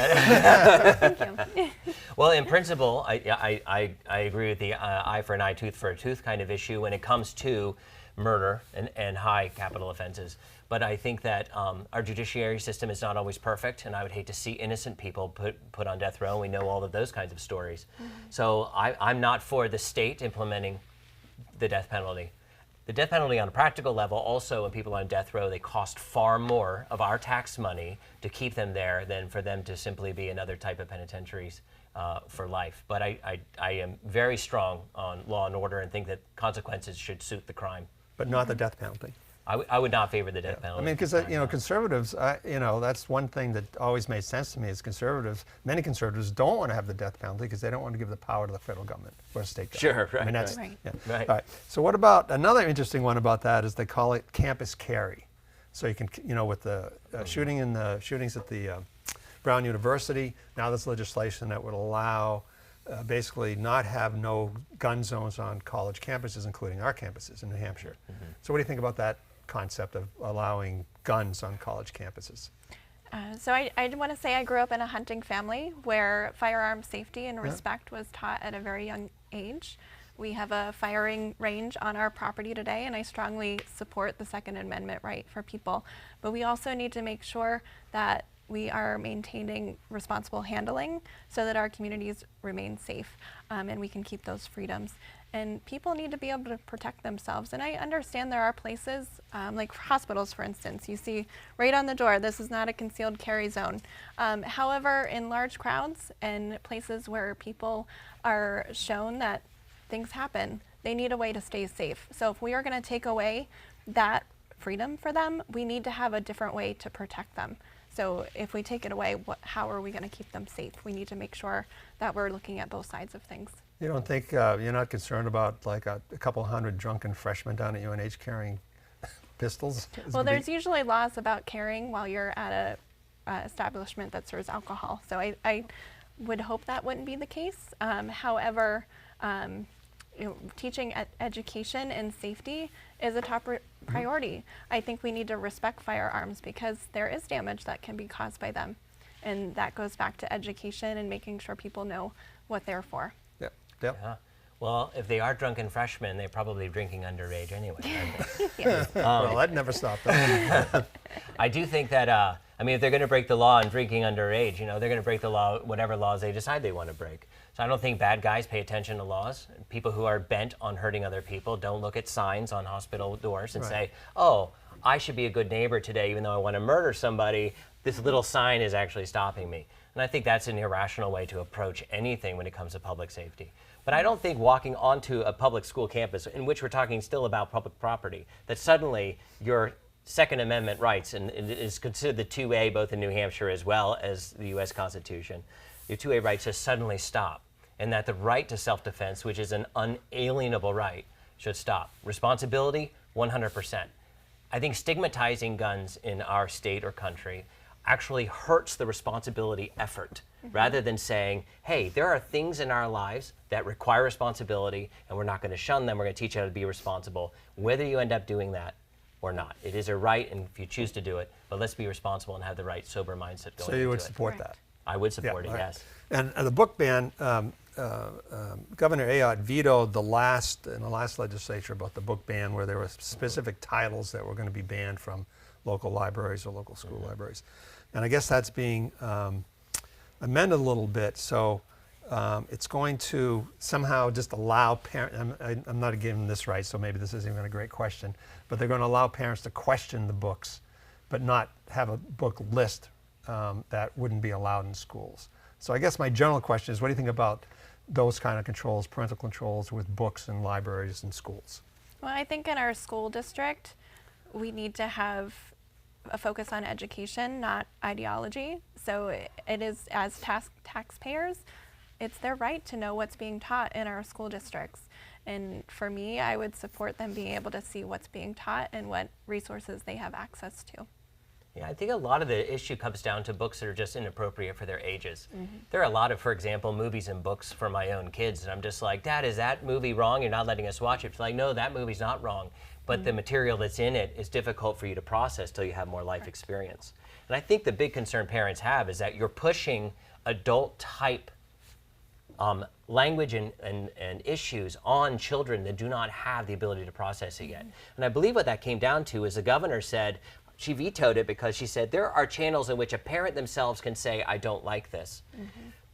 Thank you. Well, in principle, I agree with the eye for an eye, tooth for a tooth kind of issue when it comes to murder and high capital offenses. But I think that our judiciary system is not always perfect, and I would hate to see innocent people put on death row. We know all of those kinds of stories. So I'm not for the state implementing the death penalty. The death penalty on a practical level, also when people on death row, they cost far more of our tax money to keep them there than for them to simply be another type of penitentiaries for life. But I am very strong on law and order and think that consequences should suit the crime. But not the death penalty. I would not favor the death penalty. I mean, because conservatives, that's one thing that always made sense to me is conservatives. Many conservatives don't want to have the death penalty because they don't want to give the power to the federal government or state government. Sure, right. I mean, that's Right. Yeah. Right. All right. So what about another interesting one about that is they call it campus carry. So you can, with the shootings at the Brown University, now there's legislation that would allow basically not have no gun zones on college campuses, including our campuses in New Hampshire. So what do you think about that concept of allowing guns on college campuses? So I want to say I grew up in a hunting family where firearm safety and respect was taught at a very young age. We have a firing range on our property today, and I strongly support the Second Amendment right for people. But we also need to make sure that we are maintaining responsible handling so that our communities remain safe and we can keep those freedoms. And people need to be able to protect themselves. And I understand there are places, like hospitals, for instance, you see right on the door, this is not a concealed carry zone. However, in large crowds and places where people are shown that things happen, they need a way to stay safe. So if we are going to take away that freedom for them, we need to have a different way to protect them. So if we take it away, how are we going to keep them safe? We need to make sure that we're looking at both sides of things. You don't think you're not concerned about like a couple hundred drunken freshmen down at UNH carrying pistols? Well, there's usually laws about carrying while you're at a establishment that serves alcohol. So I would hope that wouldn't be the case. However, teaching education and safety is a top priority. I think we need to respect firearms because there is damage that can be caused by them. And that goes back to education and making sure people know what they're for. Yep. Yeah. Well, if they are drunken freshmen, they're probably drinking underage anyway, aren't they? Yes. Well, that never stopped them. I do think that, if they're going to break the law and drinking underage, they're going to break the law, whatever laws they decide they want to break. So I don't think bad guys pay attention to laws. People who are bent on hurting other people don't look at signs on hospital doors and say, oh, I should be a good neighbor today, even though I want to murder somebody. This little sign is actually stopping me. And I think that's an irrational way to approach anything when it comes to public safety. But I don't think walking onto a public school campus, in which we're talking still about public property, that suddenly your Second Amendment rights, and it is considered the 2A both in New Hampshire as well as the U.S. Constitution, your 2A rights just suddenly stop. And that the right to self-defense, which is an unalienable right, should stop. Responsibility, 100%. I think stigmatizing guns in our state or country actually hurts the responsibility effort rather than saying, hey, there are things in our lives that require responsibility and we're not going to shun them, we're going to teach you how to be responsible, whether you end up doing that or not. It is a right, and if you choose to do it, but let's be responsible and have the right sober mindset going into it. So you would support that? I would support it, right. yes. And the book ban, Governor Ayotte vetoed in the last legislature about the book ban, where there were specific titles that were going to be banned from local libraries or local school libraries. And I guess that's being amended a little bit. So it's going to somehow just allow parents, I'm not giving this right, so maybe this isn't even a great question, but they're going to allow parents to question the books, but not have a book list that wouldn't be allowed in schools. So I guess my general question is, what do you think about those kind of controls, parental controls with books in libraries and schools? Well, I think in our school district, we need to have a focus on education, not ideology. So it is, as taxpayers, it's their right to know what's being taught in our school districts. And for me, I would support them being able to see what's being taught and what resources they have access to. Yeah, I think a lot of the issue comes down to books that are just inappropriate for their ages. There are a lot of, for example, movies and books for my own kids, and I'm just like, Dad, is that movie wrong? You're not letting us watch it. It's like, no, that movie's not wrong, but the material that's in it is difficult for you to process till you have more life experience. And I think the big concern parents have is that you're pushing adult-type language and issues on children that do not have the ability to process it yet. And I believe what that came down to is the governor said, she vetoed it because she said there are channels in which a parent themselves can say, I don't like this.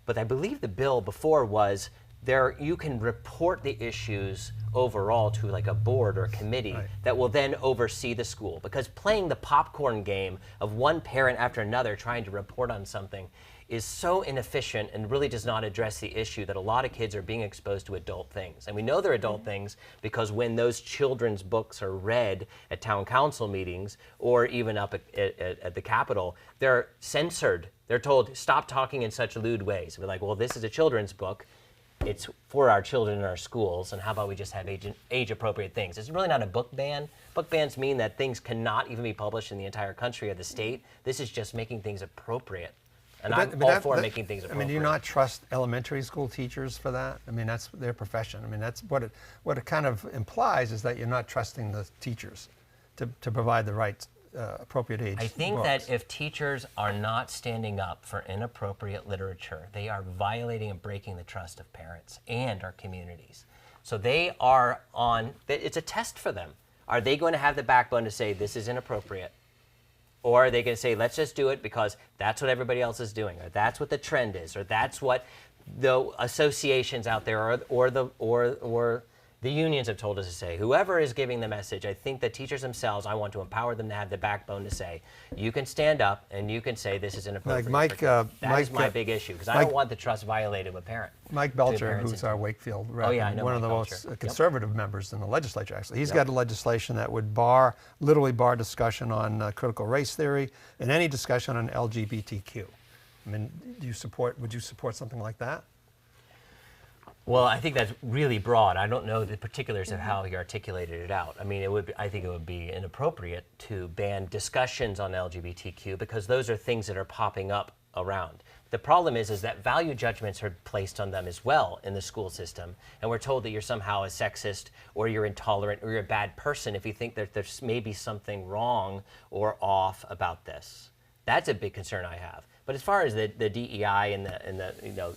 But I believe the bill before was you can report the issues overall to like a board or a committee that will then oversee the school. Because playing the popcorn game of one parent after another trying to report on something is so inefficient and really does not address the issue that a lot of kids are being exposed to adult things. And we know they're adult things because when those children's books are read at town council meetings or even up at the Capitol, they're censored. They're told, stop talking in such lewd ways. We're like, well, this is a children's book. It's for our children in our schools, and how about we just have age-appropriate things? It's really not a book ban. Book bans mean that things cannot even be published in the entire country or the state. This is just making things appropriate. And I'm all for making things appropriate. I mean, do you not trust elementary school teachers for that? I mean, that's their profession. I mean, that's what it kind of implies is that you're not trusting the teachers to provide the right appropriate age I think books. that if teachers are not standing up for inappropriate literature, they are violating and breaking the trust of parents and our communities. So they are it's a test for them. Are they going to have the backbone to say this is inappropriate? Or are they going to say, let's just do it because that's what everybody else is doing, or that's what the trend is, or that's what the associations out there or the unions have told us to say. Whoever is giving the message, I think the teachers themselves, I want to empower them to have the backbone to say, you can stand up and you can say this is inappropriate. Like that is my big issue, because I don't want the trust violated with parent. Mike Belcher, who's our Wakefield rep, I know one of the Mike most Belcher. conservative members in the legislature, actually. He's got a legislation that would literally bar discussion on critical race theory and any discussion on LGBTQ. I mean, would you support something like that? Well, I think that's really broad. I don't know the particulars of how he articulated it out. I mean, I think it would be inappropriate to ban discussions on LGBTQ because those are things that are popping up around. The problem is that value judgments are placed on them as well in the school system, and we're told that you're somehow a sexist or you're intolerant or you're a bad person if you think that there's maybe something wrong or off about this. That's a big concern I have. But as far as the DEI and the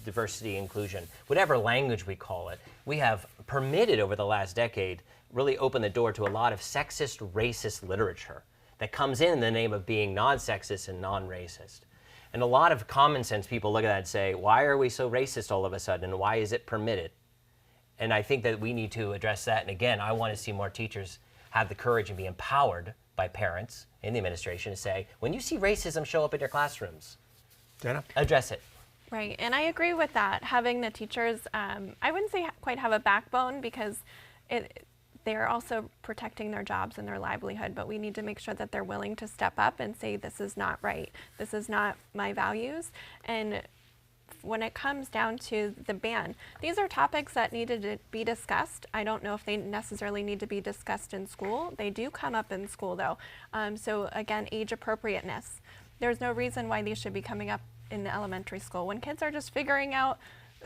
diversity, inclusion, whatever language we call it, we have permitted over the last decade really opened the door to a lot of sexist, racist literature that comes in the name of being non-sexist and non-racist. And a lot of common sense people look at that and say, why are we so racist all of a sudden, and why is it permitted? And I think that we need to address that. And again, I want to see more teachers have the courage and be empowered by parents in the administration to say, when you see racism show up in your classrooms, Jenna? address it. Right, and I agree with that. Having the teachers, I wouldn't say quite have a backbone because they're also protecting their jobs and their livelihood, but we need to make sure that they're willing to step up and say, this is not right, this is not my values. And when it comes down to the ban, these are topics that needed to be discussed. I don't know if they necessarily need to be discussed in school. They do come up in school though. So again, age appropriateness. There's no reason why these should be coming up in the elementary school when kids are just figuring out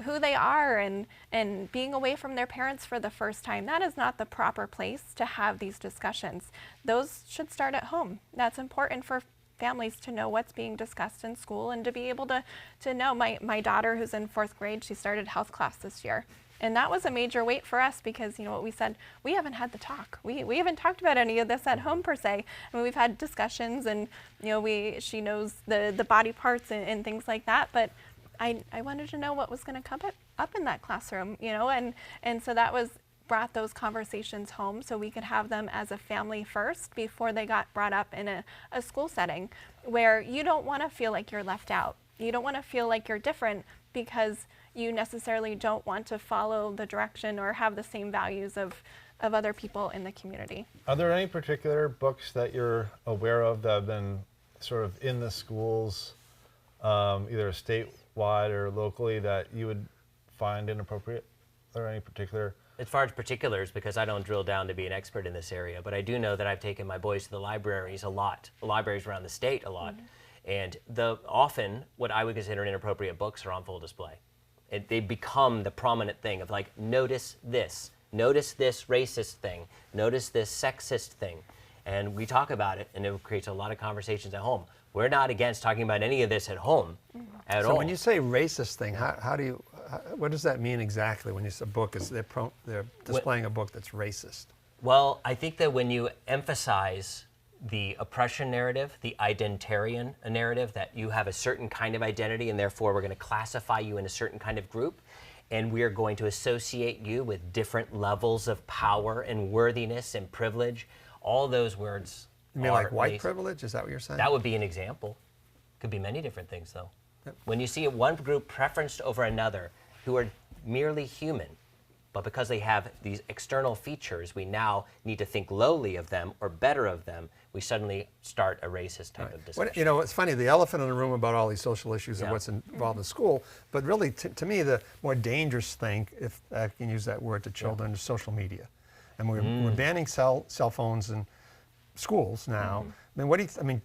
who they are and being away from their parents for the first time. That is not the proper place to have these discussions. Those should start at home. That's important for families to know what's being discussed in school and to be able to know. My daughter, who's in 4th grade, she started health class this year. And that was a major weight for us because, you know, what we said, we haven't had the talk. We haven't talked about any of this at home per se. I mean, we've had discussions and, you know, she knows the body parts and things like that. But I wanted to know what was going to come up in that classroom, you know, and so that brought those conversations home so we could have them as a family first before they got brought up in a school setting where you don't want to feel like you're left out. You don't want to feel like you're different because you necessarily don't want to follow the direction or have the same values of other people in the community. Are there any particular books that you're aware of that have been sort of in the schools, either statewide or locally, that you would find inappropriate? Are there any particular? As far as particulars, because I don't drill down to be an expert in this area, but I do know that I've taken my boys to the libraries a lot, the libraries around the state a lot, and often what I would consider inappropriate books are on full display. They become the prominent thing of like, notice this racist thing, notice this sexist thing. And we talk about it, and it creates a lot of conversations at home. We're not against talking about any of this at home at all. So when you say racist thing, what does that mean exactly when you say a book is they're displaying a book that's racist? Well, I think that when you emphasize the oppression narrative, the identitarian narrative, that you have a certain kind of identity and therefore we're going to classify you in a certain kind of group, and we are going to associate you with different levels of power and worthiness and privilege. All those words. You mean like white privilege? Is that what you're saying? That would be an example. Could be many different things, though. Yep. When you see one group preferenced over another who are merely human, but because they have these external features, we now need to think lowly of them or better of them. We suddenly start a racist type of discussion. You know, it's funny, the elephant in the room about all these social issues and what's involved in school, but really, to me, the more dangerous thing, if I can use that word to children, is social media. And we're banning cell phones in schools now. I mean,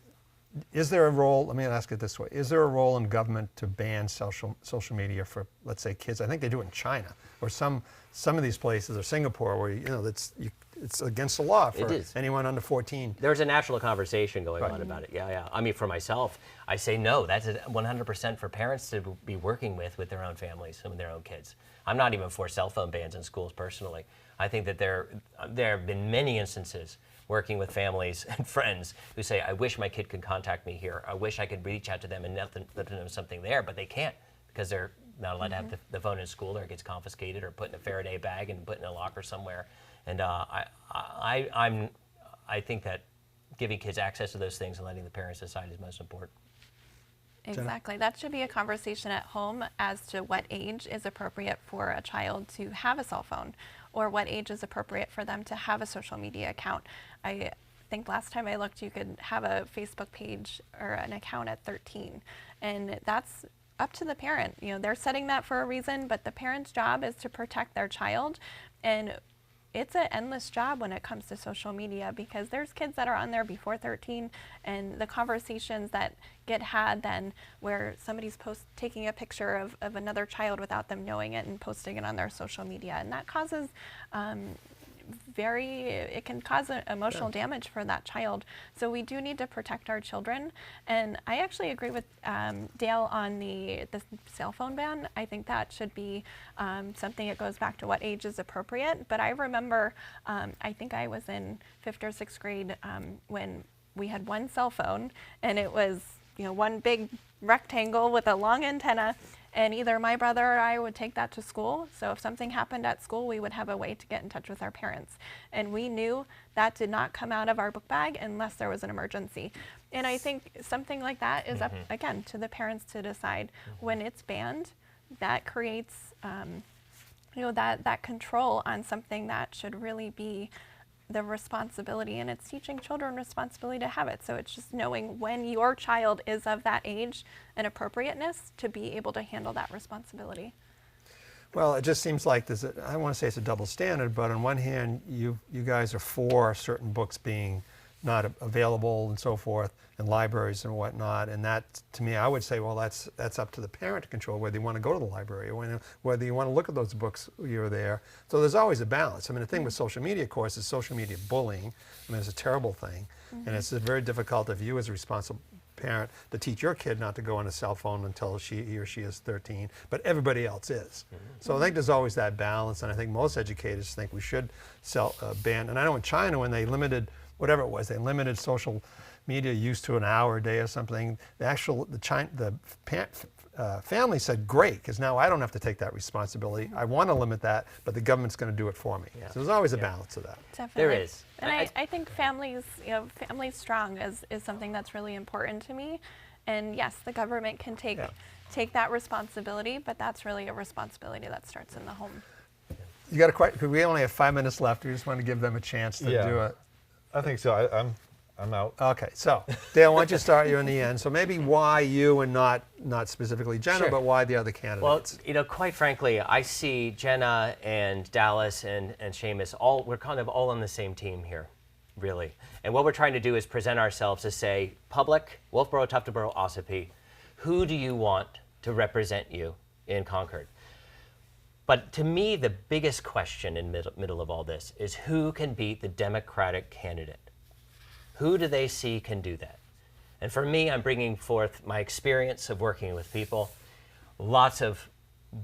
is there a role, let me ask it this way, is there a role in government to ban social media for, let's say, kids? I think they do it in China, or some of these places, or Singapore, where it's against the law for anyone under 14. There's a national conversation going on about it, yeah. I mean, for myself, I say no, that's 100% for parents to be working with their own families and with their own kids. I'm not even for cell phone bans in schools personally. I think that there have been many instances working with families and friends who say, I wish my kid could contact me here. I wish I could reach out to them and let them know something there, but they can't because they're not allowed to have the phone in school, or it gets confiscated or put in a Faraday bag and put in a locker somewhere. And I think that giving kids access to those things and letting the parents decide is most important. Exactly. That should be a conversation at home as to what age is appropriate for a child to have a cell phone, or what age is appropriate for them to have a social media account. I think last time I looked, you could have a Facebook page or an account at 13, and that's up to the parent. You know, they're setting that for a reason, but the parent's job is to protect their child, and it's an endless job when it comes to social media, because there's kids that are on there before 13, and the conversations that get had then where somebody's taking a picture of another child without them knowing it and posting it on their social media, and that causes it can cause emotional damage for that child. So we do need to protect our children. And I actually agree with Dale on the cell phone ban. I think that should be something that goes back to what age is appropriate. But I remember, I think I was in 5th or 6th grade when we had one cell phone, and it was, you know, one big rectangle with a long antenna. And either my brother or I would take that to school. So if something happened at school, we would have a way to get in touch with our parents. And we knew that did not come out of our book bag unless there was an emergency. And I think something like that is up, again, to the parents to decide. When it's banned, that creates that control on something that should really be the responsibility, and it's teaching children responsibility to have it. So it's just knowing when your child is of that age and appropriateness to be able to handle that responsibility. Well, it just seems like I want to say it's a double standard, but on one hand, you guys are for certain books being not available and so forth in libraries and whatnot, and that, to me, I would say, well, that's up to the parent to control whether you want to go to the library or whether you want to look at those books you're there. So there's always a balance. I mean, the thing with social media, of course, is social media bullying. I mean, it's a terrible thing, and it's very difficult if you, as a responsible parent, to teach your kid not to go on a cell phone until he or she is 13, but everybody else is. So I think there's always that balance, and I think most educators think we should ban. And I know in China, when they limited whatever it was, they limited social media use to an hour a day or something. The family said, great, because now I don't have to take that responsibility. I want to limit that, but the government's going to do it for me. So there's always a balance of that. Definitely. There is. And I think families strong is something that's really important to me. And yes, the government can take that responsibility, but that's really a responsibility that starts in the home. You got a question? Because we only have 5 minutes left. We just want to give them a chance to do it. I think so. I'm out. Okay, so Dale, why don't you start? You're in the end. So maybe why you and not specifically Jenna, but why the other candidates? Well, quite frankly, I see Jenna and Dallas and Seamus, we're kind of all on the same team here, really. And what we're trying to do is present ourselves to say, public, Wolfboro, Tuftonboro, Ossipee, who do you want to represent you in Concord? But to me, the biggest question in middle of all this is who can beat the Democratic candidate? Who do they see can do that? And for me, I'm bringing forth my experience of working with people, lots of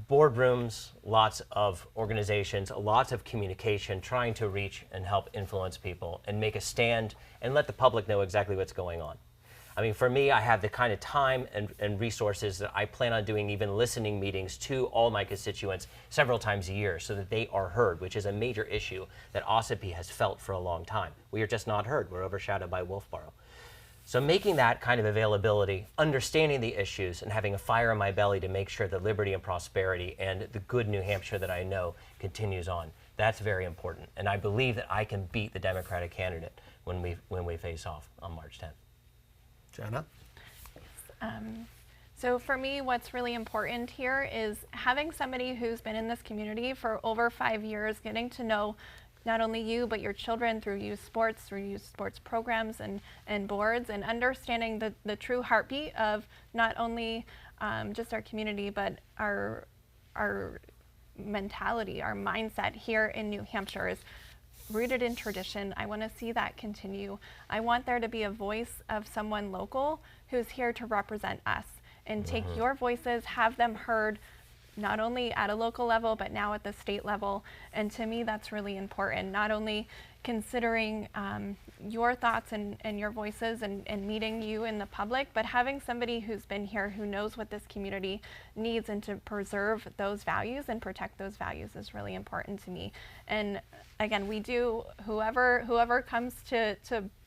boardrooms, lots of organizations, lots of communication, trying to reach and help influence people and make a stand and let the public know exactly what's going on. I mean, for me, I have the kind of time and resources that I plan on doing even listening meetings to all my constituents several times a year so that they are heard, which is a major issue that Ossipee has felt for a long time. We are just not heard. We're overshadowed by Wolfboro. So making that kind of availability, understanding the issues, and having a fire in my belly to make sure that liberty and prosperity and the good New Hampshire that I know continues on, that's very important. And I believe that I can beat the Democratic candidate when we face off on March 10th. Jenna? So for me, what's really important here is having somebody who's been in this community for over 5 years, getting to know not only you, but your children through youth sports programs and boards, and understanding the true heartbeat of not only just our community, but our mentality, our mindset here in New Hampshire is rooted in tradition. I want to see that continue. I want there to be a voice of someone local who's here to represent us and take your voices, have them heard, not only at a local level, but now at the state level. And to me, that's really important, not only considering your thoughts and your voices and meeting you in the public, but having somebody who's been here, who knows what this community needs, and to preserve those values and protect those values is really important to me. And again, we do, whoever comes to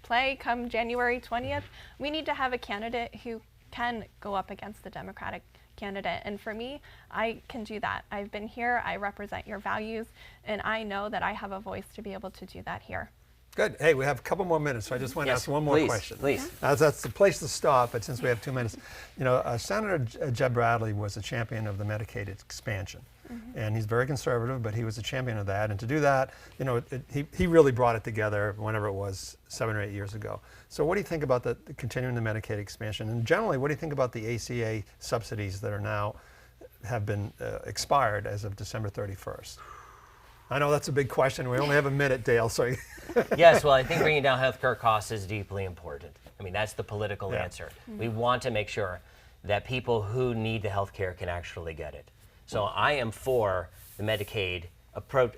play come January 20th, we need to have a candidate who can go up against the Democratic candidate. And for me, I can do that. I've been here, I represent your values, and I know that I have a voice to be able to do that here. Good. Hey, we have a couple more minutes, so I just want to ask one more question. Please. That's the place to stop, but since we have 2 minutes, you know, Senator Jeb Bradley was a champion of the Medicaid expansion. And he's very conservative, but he was a champion of that. And to do that, you know, he really brought it together whenever it was 7 or 8 years ago. So what do you think about the continuing the Medicaid expansion? And generally, what do you think about the ACA subsidies that are now have been expired as of December 31st? I know that's a big question. We only have a minute, Dale. So Yes, well, I think bringing down healthcare costs is deeply important. I mean, that's the political answer. We want to make sure that people who need the healthcare can actually get it. So I am for the Medicaid approach,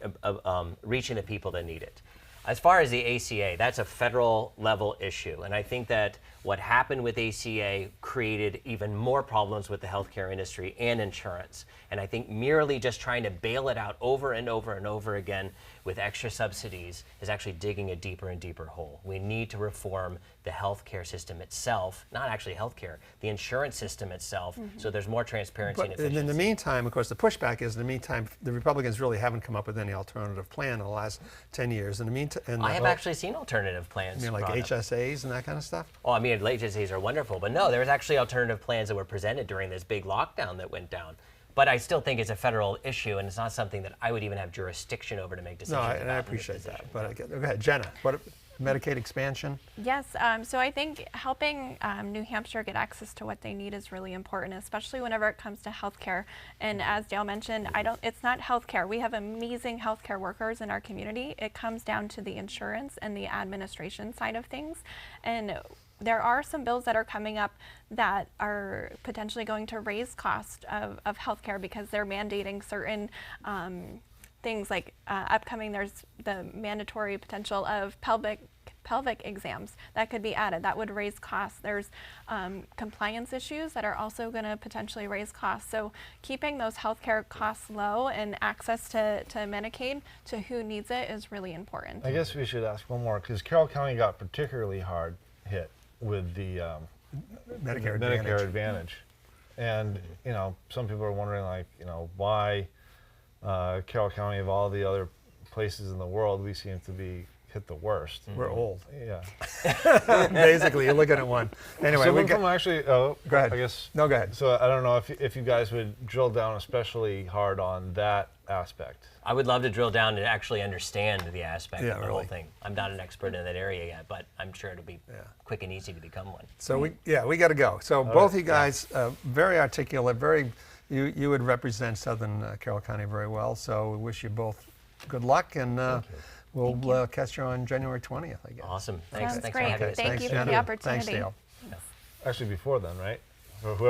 reaching the people that need it. As far as the ACA, that's a federal level issue. And I think that what happened with ACA created even more problems with the healthcare industry and insurance. And I think merely just trying to bail it out over and over and over again with extra subsidies is actually digging a deeper and deeper hole. We need to reform the healthcare system itself, not actually healthcare, the insurance system itself, so there's more transparency and efficiency. And in the meantime, of course, the pushback is, in the meantime, the Republicans really haven't come up with any alternative plan in the last 10 years. In the meantime, I have actually seen alternative plans. You mean like brought up. HSAs and that kind of stuff? Oh, I mean, HSAs are wonderful, but no, there's actually alternative plans that were presented during this big lockdown that went down. But I still think it's a federal issue, and it's not something that I would even have jurisdiction over to make decisions about. No, and I appreciate that. But go ahead, Jenna. What Medicaid expansion? Yes, so I think helping New Hampshire get access to what they need is really important, especially whenever it comes to healthcare. And as Dale mentioned, it's not healthcare. We have amazing healthcare workers in our community. It comes down to the insurance and the administration side of things. And there are some bills that are coming up that are potentially going to raise cost of healthcare because they're mandating certain things like upcoming, there's the mandatory potential of pelvic exams that could be added. That would raise costs. There's compliance issues that are also going to potentially raise costs. So keeping those healthcare costs low and access to Medicaid to who needs it is really important. I guess we should ask one more, because Carroll County got particularly hard hit with the Medicare Advantage. And, you know, some people are wondering, like, you know, why Carroll County, of all the other places in the world, we seem to be hit the worst. We're old. Yeah. Basically, you're looking at one. Anyway, so from actually, go ahead. I guess. No, go ahead. So I don't know if you guys would drill down especially hard on that aspect. I would love to drill down and actually understand the aspect of the whole really. thing. I'm not an expert in that area yet, but I'm sure it'll be quick and easy to become one. So we got to go. So both you guys, very articulate, you would represent Southern Carroll County very well. So we wish you both good luck, and we'll catch you on January 20th, I guess. Awesome. Thanks. Sounds Thanks great. for having us. Thank you for Jenna. the opportunity. Thanks, Dale. Actually, before then, right? Or whoever